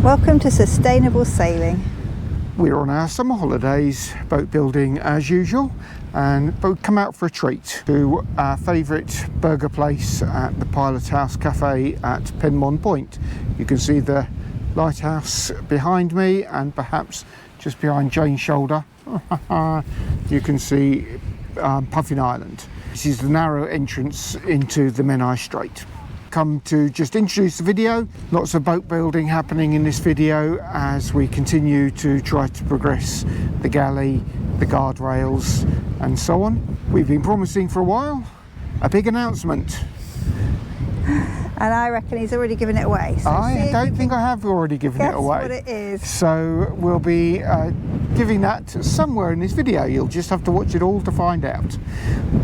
Welcome to Sustainable Sailing. We're on our summer holidays, boat building as usual, and we've come out for a treat to our favourite burger place at the Pilot House Cafe at Penmon Point. You can see the lighthouse behind me, and perhaps just behind Jane's shoulder you can see Puffin Island. This is the narrow entrance into the Menai Strait. Come to just introduce the video. Lots of boat building happening in this video as we continue to try to progress the galley, the guardrails and so on. We've been promising for a while a big announcement. And I reckon he's already given it away. So I don't think I have already given it away. Guess what it is. So we'll be giving that somewhere in this video. You'll just have to watch it all to find out.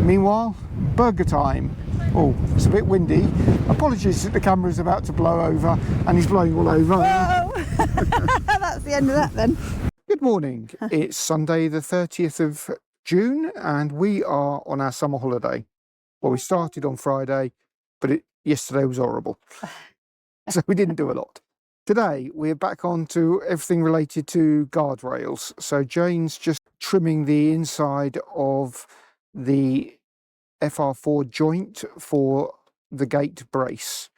Meanwhile, burger time. Oh, it's a bit windy. Apologies that the camera's about to blow over, and he's blowing all over. Whoa! That's the end of that then. Good morning. It's Sunday the 30th of June and we are on our summer holiday. Well, we started on Friday, but yesterday was horrible. So we didn't do a lot. Today we're back on to everything related to guardrails. So Jane's just trimming the inside of the FR4 joint for the gate brace,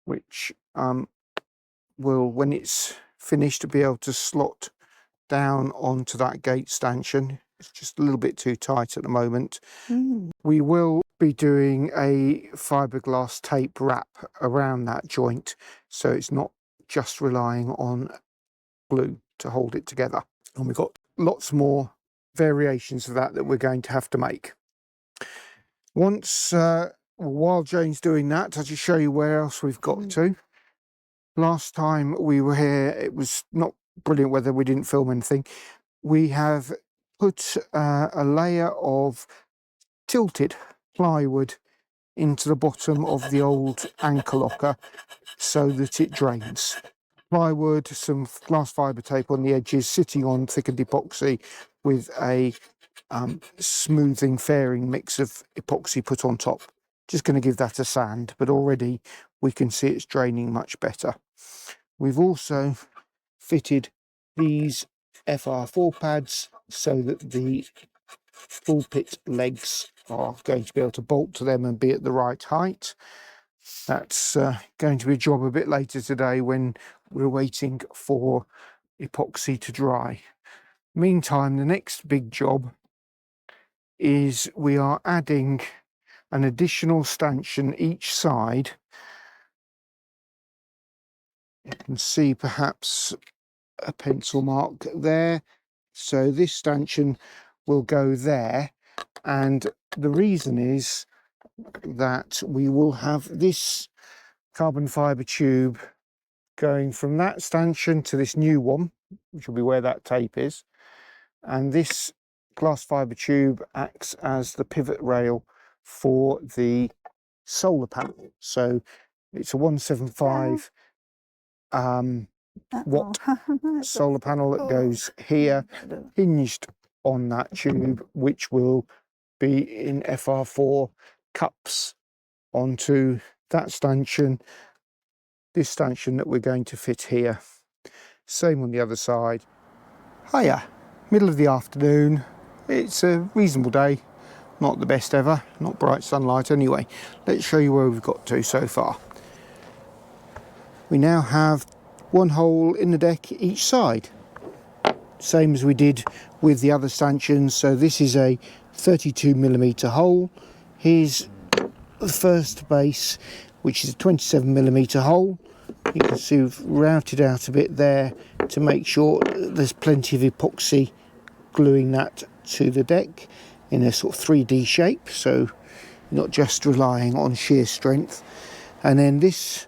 which will, when it's finished, be able to slot down onto that gate stanchion. It's just a little bit too tight at the moment. We will be doing a fiberglass tape wrap around that joint, so it's not just relying on glue to hold it together. And we've got lots more variations of that we're going to have to make. Once, while Jane's doing that, I'll just show you where else we've got to. Last time we were here, it was not brilliant weather, we didn't film anything. We have put a layer of tilted plywood into the bottom of the old anchor locker so that it drains. Plywood, some glass fibre tape on the edges, sitting on thickened epoxy with a smoothing fairing mix of epoxy put on top. Just going to give that a sand, but already we can see it's draining much better. We've also fitted these FR4 pads so that the pulpit legs are going to be able to bolt to them and be at the right height. That's going to be a job a bit later today when we're waiting for epoxy to dry. Meantime, the next big job is we are adding an additional stanchion each side. You can see perhaps a pencil mark there. So this stanchion will go there, and the reason is that we will have this carbon fibre tube going from that stanchion to this new one, which will be where that tape is, and this glass fibre tube acts as the pivot rail for the solar panel. So it's a 175 watt solar panel that goes here, hinged on that tube, which will be in FR4 cups onto that stanchion, this stanchion that we're going to fit here. Same on the other side. Hiya, middle of the afternoon. It's a reasonable day, not the best ever, not bright sunlight anyway. Let's show you where we've got to so far. We now have one hole in the deck each side, same as we did with the other stanchions. So this is a 32mm hole. Here's the first base, which is a 27mm hole. You can see we've routed out a bit there to make sure there's plenty of epoxy gluing that to the deck in a sort of 3D shape, so not just relying on sheer strength. And then this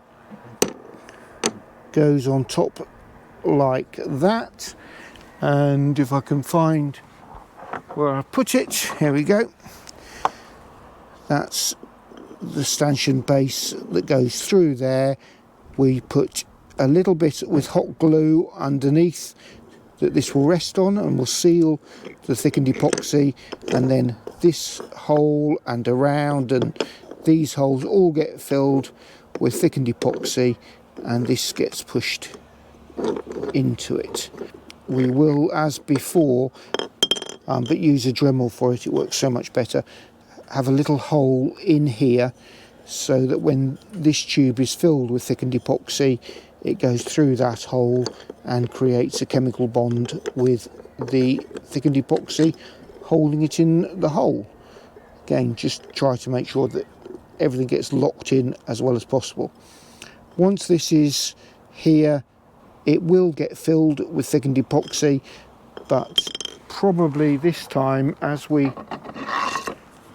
goes on top like that, and if I can find where I put it, here we go. That's the stanchion base that goes through there. We put a little bit with hot glue underneath that this will rest on, and will seal the thickened epoxy, and then this hole and around and these holes all get filled with thickened epoxy, and this gets pushed into it. We will, as before, but use a Dremel for it, it works so much better, have a little hole in here so that when this tube is filled with thickened epoxy, it goes through that hole and creates a chemical bond with the thickened epoxy, holding it in the hole. Again, just try to make sure that everything gets locked in as well as possible. Once this is here, it will get filled with thickened epoxy, but probably this time, as we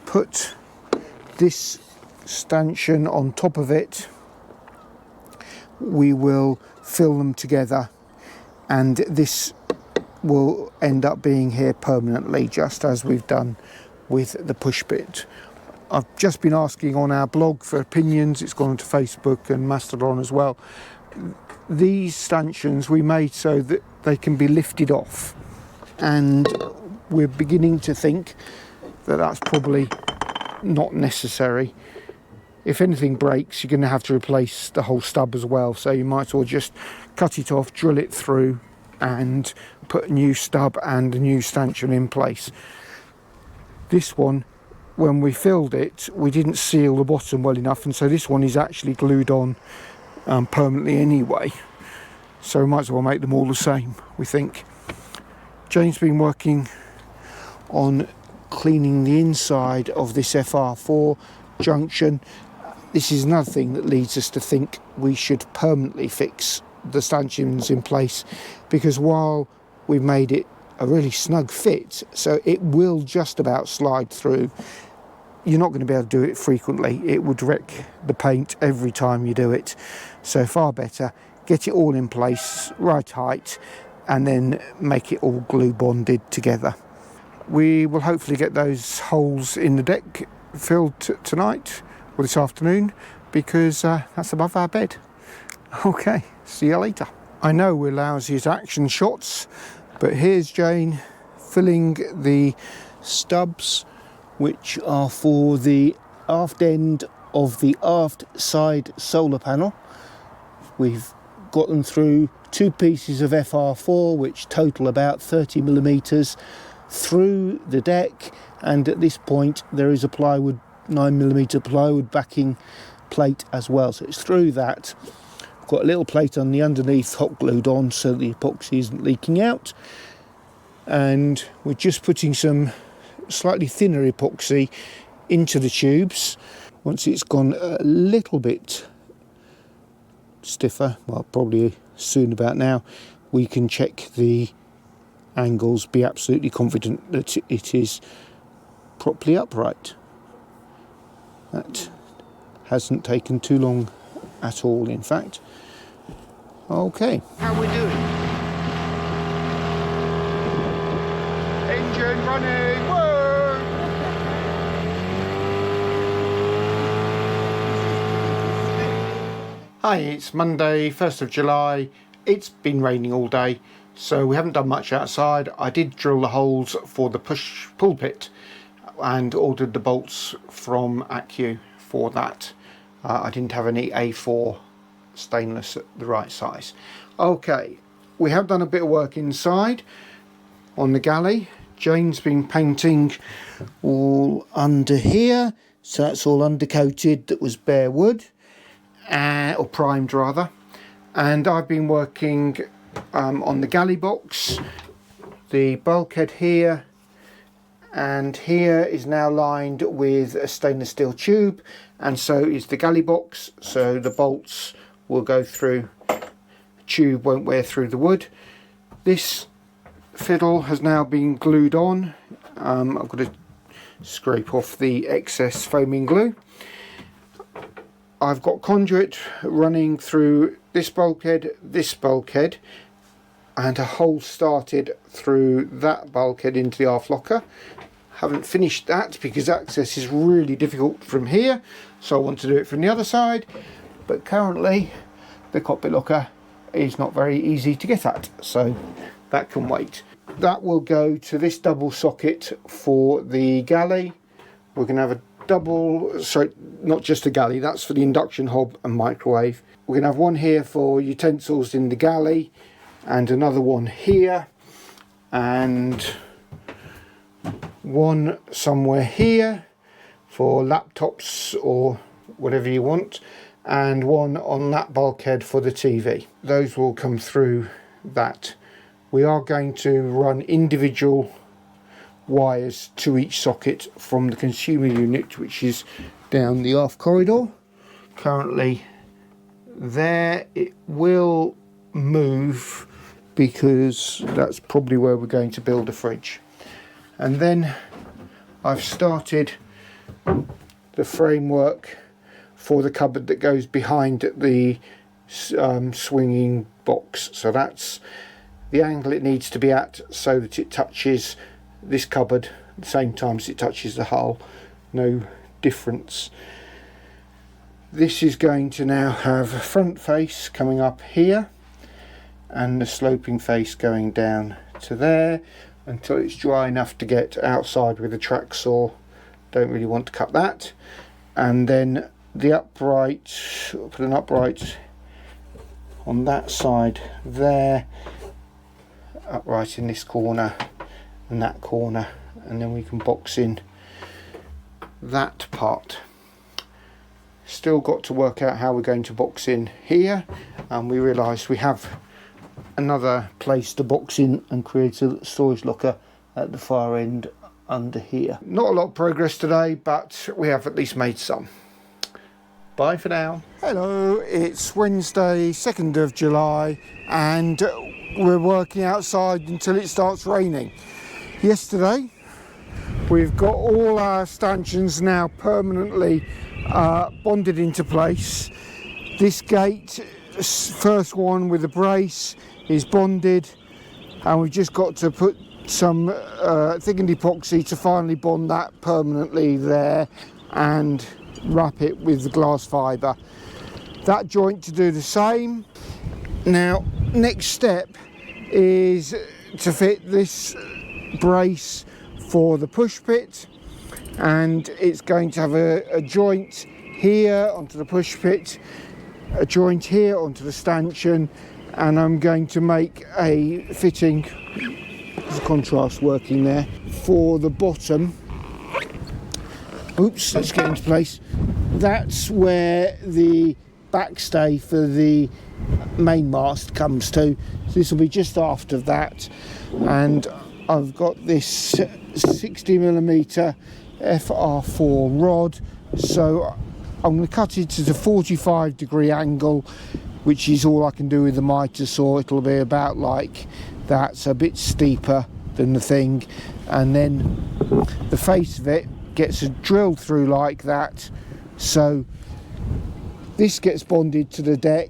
put this stanchion on top of it, we will fill them together, and this will end up being here permanently, just as we've done with the Pushpit. I've just been asking on our blog for opinions. It's gone onto Facebook and Mastodon as well. These stanchions we made so that they can be lifted off, and we're beginning to think that that's probably not necessary. If anything breaks, you're going to have to replace the whole stub as well, so you might as well just cut it off, drill it through and put a new stub and a new stanchion in place. This one, when we filled it, we didn't seal the bottom well enough, and so this one is actually glued on permanently anyway, so we might as well make them all the same, we think. Jane's been working on cleaning the inside of this FR4 junction. This is another thing that leads us to think we should permanently fix the stanchions in place, because while we've made it a really snug fit, so it will just about slide through, you're not going to be able to do it frequently. It would wreck the paint every time you do it. So far better, get it all in place, right height, and then make it all glue bonded together. We will hopefully get those holes in the deck filled tonight or this afternoon, because that's above our bed. Okay, see you later. I know we're lousy at action shots, but here's Jane filling the stubs, which are for the aft end of the aft side solar panel. We've got them through 2 pieces of FR4, which total about 30mm, through the deck, and at this point there is a plywood 9mm plywood backing plate as well, so it's through that. I've got a little plate on the underneath hot glued on so the epoxy isn't leaking out, and we're just putting some slightly thinner epoxy into the tubes. Once it's gone a little bit stiffer, well, probably soon about now, we can check the angles, be absolutely confident that it is properly upright. That hasn't taken too long at all, in fact. Okay. How are we doing? Engine running! Whoa! Hi, it's Monday, 1st of July. It's been raining all day, so we haven't done much outside. I did drill the holes for the Pushpit and ordered the bolts from Accu for that. I didn't have any A4 stainless at the right size. Okay, we have done a bit of work inside on the galley. Jane's been painting all under here, so that's all undercoated. That was bare wood, or primed rather, and I've been working on the galley box. The bulkhead here and here is now lined with a stainless steel tube, and so is the galley box, so the bolts will go through, the tube won't wear through the wood. This fiddle has now been glued on. I've got to scrape off the excess foaming glue. I've got conduit running through this bulkhead, and a hole started through that bulkhead into the aft locker. Haven't finished that because access is really difficult from here, so I want to do it from the other side, but currently the cockpit locker is not very easy to get at, so that can wait. That will go to this double socket for the galley. We're going to have a double, sorry, not just a galley, that's for the induction hob and microwave. We're going to have one here for utensils in the galley, and another one here, and one somewhere here for laptops or whatever you want, and one on that bulkhead for the TV. Those will come through that. We are going to run individual wires to each socket from the consumer unit, which is down the aft corridor. Currently there. It will move because that's probably where we're going to build a fridge. And then I've started the framework for the cupboard that goes behind the swinging box. So that's the angle it needs to be at so that it touches this cupboard at the same time as it touches the hull. No difference. This is going to now have a front face coming up here and the sloping face going down to there until it's dry enough to get outside with a track saw. Don't really want to cut that. And then the upright, put an upright on that side there, upright in this corner and that corner, and then we can box in that part. Still got to work out how we're going to box in here, and we realised we have another place to box in and create a storage locker at the far end under here. Not a lot of progress today, but we have at least made some. Bye for now. Hello, it's Wednesday 2nd of July and we're working outside until it starts raining. Yesterday we've got all our stanchions now permanently bonded into place. This gate, first one with the brace, is bonded, and we've just got to put some thickened epoxy to finally bond that permanently there and wrap it with the glass fibre. That joint to do the same. Now next step is to fit this brace for the Pushpit, and it's going to have a joint here onto the Pushpit, a joint here onto the stanchion, and I'm going to make a fitting, there's a contrast working there, for the bottom. Oops, let's get into place. That's where the backstay for the main mast comes to. So this will be just after that, and I've got this 60mm FR4 rod, so I'm going to cut it at a 45-degree angle, which is all I can do with the mitre saw. It'll be about like that, so a bit steeper than the thing, and then the face of it gets a drill through like that, so this gets bonded to the deck.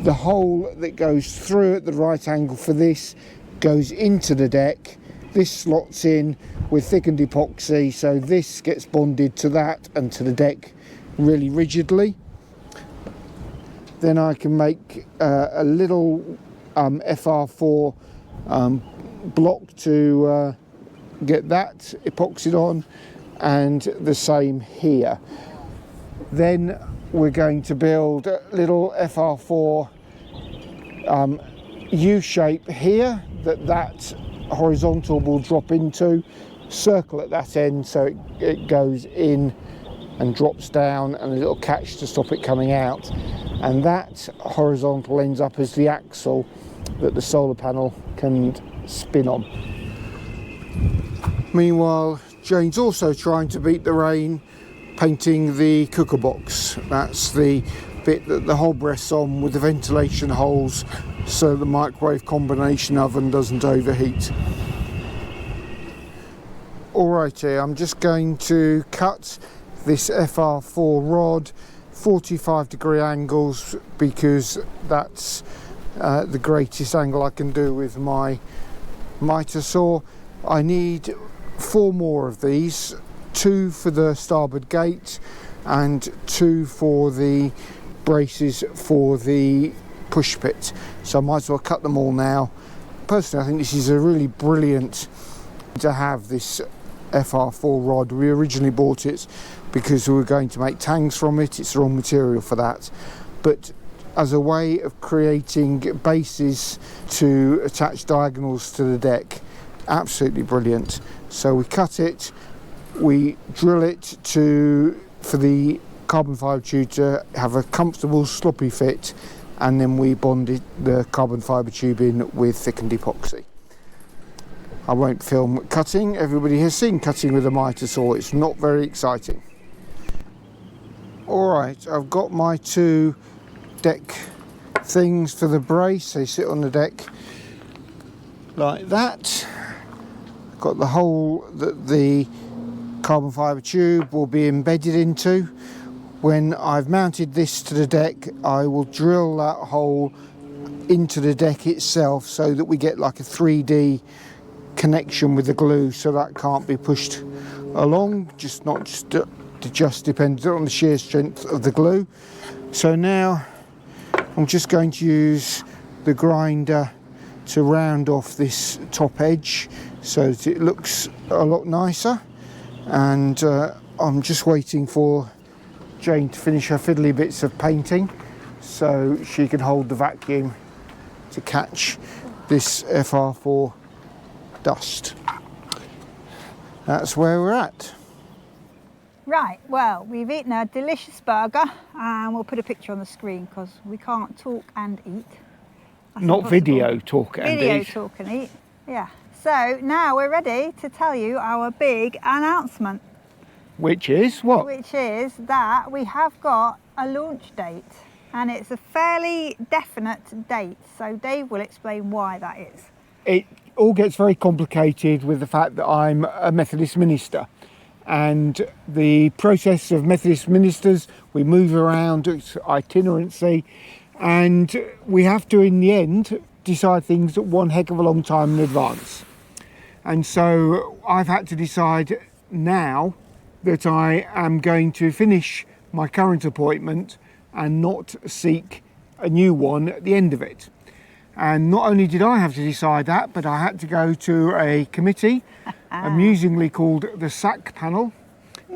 The hole that goes through at the right angle for this goes into the deck. This slots in with thickened epoxy, so this gets bonded to that and to the deck really rigidly. Then I can make a little FR4 block to get that epoxied on, and the same here. Then we're going to build a little FR4 U-shape here that horizontal will drop into, circle at that end so it goes in and drops down, and a little catch to stop it coming out, and that horizontal ends up as the axle that the solar panel can spin on. Meanwhile, Jane's also trying to beat the rain painting the cooker box. That's the bit that the hob rests on with the ventilation holes so the microwave combination oven doesn't overheat. Alrighty, I'm just going to cut this FR4 rod 45-degree angles because that's the greatest angle I can do with my mitre saw. I need 4 more of these, 2 for the starboard gate and 2 for the braces for the Pushpit, so I might as well cut them all now. Personally, I think this is a really brilliant to have, this FR4 rod. We originally bought it because we were going to make tangs from it. It's the wrong material for that, but as a way of creating bases to attach diagonals to the deck. Absolutely brilliant. So we cut it, we drill it for the carbon fibre tube to have a comfortable sloppy fit, and then we bonded the carbon fibre tube in with thickened epoxy. I won't film cutting. Everybody has seen cutting with a mitre saw. It's not very exciting. All right, I've got my two deck things for the brace. They sit on the deck like that. Got the hole that the carbon fibre tube will be embedded into. When I've mounted this to the deck, I will drill that hole into the deck itself so that we get like a 3D connection with the glue, so that can't be pushed along, just depends on the shear strength of the glue. So now I'm just going to use the grinder to round off this top edge so that it looks a lot nicer, and I'm just waiting for Jane to finish her fiddly bits of painting so she can hold the vacuum to catch this FR4 dust. That's where we're at. Right, well, we've eaten a delicious burger, and we'll put a picture on the screen because we can't talk and eat. That's Not impossible. video talk and eat. Video talk and eat, yeah. So now we're ready to tell you our big announcement. Which is what? Which is that we have got a launch date, and it's a fairly definite date. So Dave will explain why that is. It all gets very complicated with the fact that I'm a Methodist minister, and the process of Methodist ministers, we move around, it's itinerancy, and we have to in the end decide things one heck of a long time in advance. And so I've had to decide now that I am going to finish my current appointment and not seek a new one at the end of it. And not only did I have to decide that, but I had to go to a committee, amusingly called the SAC panel,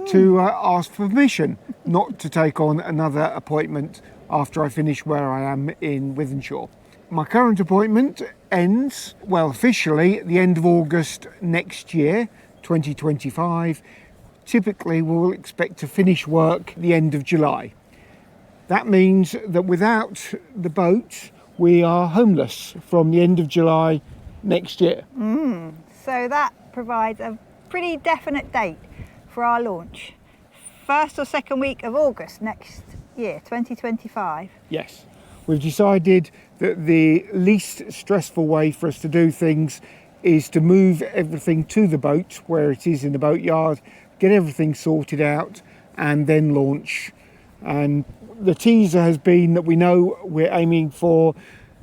to ask for permission not to take on another appointment after I finish where I am in Wythenshawe. My current appointment ends, well, officially at the end of August next year, 2025. Typically, we'll expect to finish work at the end of July. That means that without the boat, we are homeless from the end of July next year. So that provides a pretty definite date for our launch. First or second week of August next year, 2025. Yes. We've decided that the least stressful way for us to do things is to move everything to the boat where it is in the boatyard, get everything sorted out, and then launch. And the teaser has been that we know we're aiming for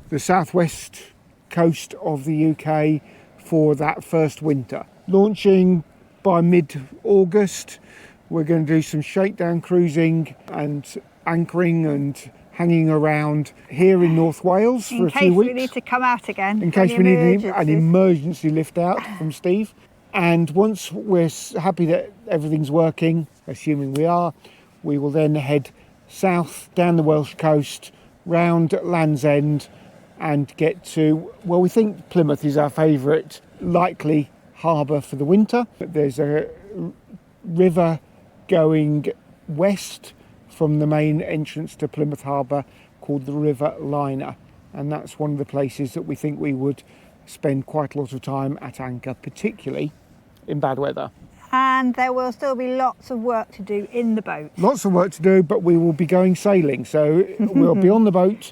the southwest coast of the UK for that first winter. Launching by mid-August, we're going to do some shakedown cruising and anchoring and hanging around here in North Wales for a few weeks. In case we need to come out again. In case we need an emergency lift out from Steve. And once we're happy that everything's working, assuming we are, we will then head south down the Welsh coast, round Land's End, and get to, well, we think Plymouth is our favourite likely harbour for the winter. There's a river going west from the main entrance to Plymouth Harbour called the River Liner, and that's one of the places that we think we would spend quite a lot of time at anchor, particularly in bad weather. And there will still be lots of work to do in the boat. Lots of work to do, but we will be going sailing, so we'll be on the boat.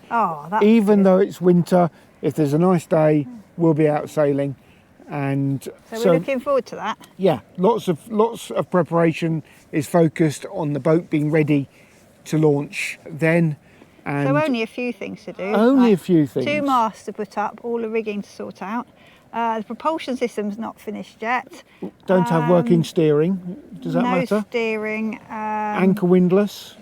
Even though it's winter, if there's a nice day, we'll be out sailing. And so we're looking forward to that. Yeah, lots of preparation is focused on the boat being ready to launch then. And so only a few things to do. Only a few things. 2 masts to put up, all the rigging to sort out. The propulsion system's not finished yet. Don't have working steering. Does that matter? No steering. Anchor windlass.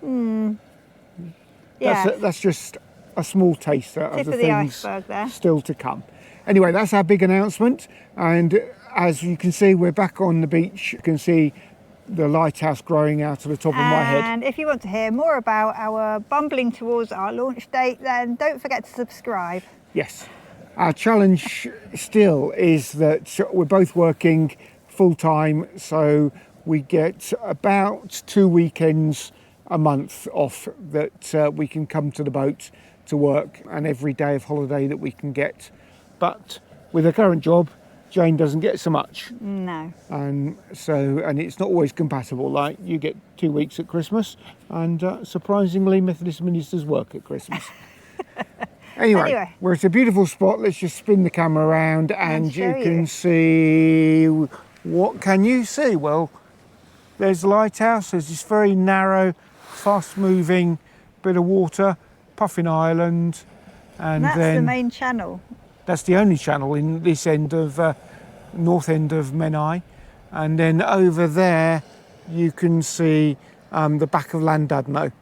Yeah. That's just a small taster of the things iceberg there. Still to come. Anyway, that's our big announcement. And as you can see, we're back on the beach. You can see the lighthouse growing out of the top of my head. And if you want to hear more about our bumbling towards our launch date, then don't forget to subscribe. Yes. Our challenge still is that we're both working full time, so we get about 2 weekends a month off that we can come to the boat to work, and every day of holiday that we can get. But with her current job, Jane doesn't get so much. No. And it's not always compatible. Like, you get 2 weeks at Christmas, and surprisingly Methodist ministers work at Christmas. Anyway, we're at a beautiful spot. Let's just spin the camera around and you can see. What can you see? Well, there's the lighthouse. There's this very narrow, fast-moving bit of water, Puffin Island, and that's then the main channel. That's the only channel in this end of north end of Menai, and then over there you can see the back of Llandudno,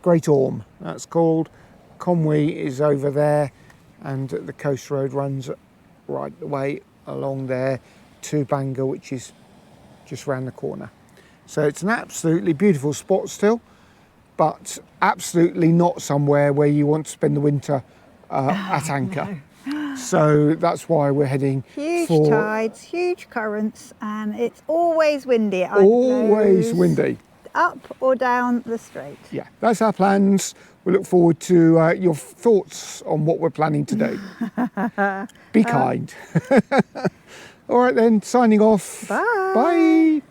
Great Orme. That's called. Conwy is over there, and the coast road runs right the way along there to Bangor, which is just round the corner. So it's an absolutely beautiful spot still, but absolutely not somewhere where you want to spend the winter at anchor. No. So that's why we're heading huge for tides, huge currents, and it's always windy. Always windy. Up or down the strait. Yeah, that's our plans. We look forward to your thoughts on what we're planning to do. Be kind. All right then, signing off. Bye. Bye.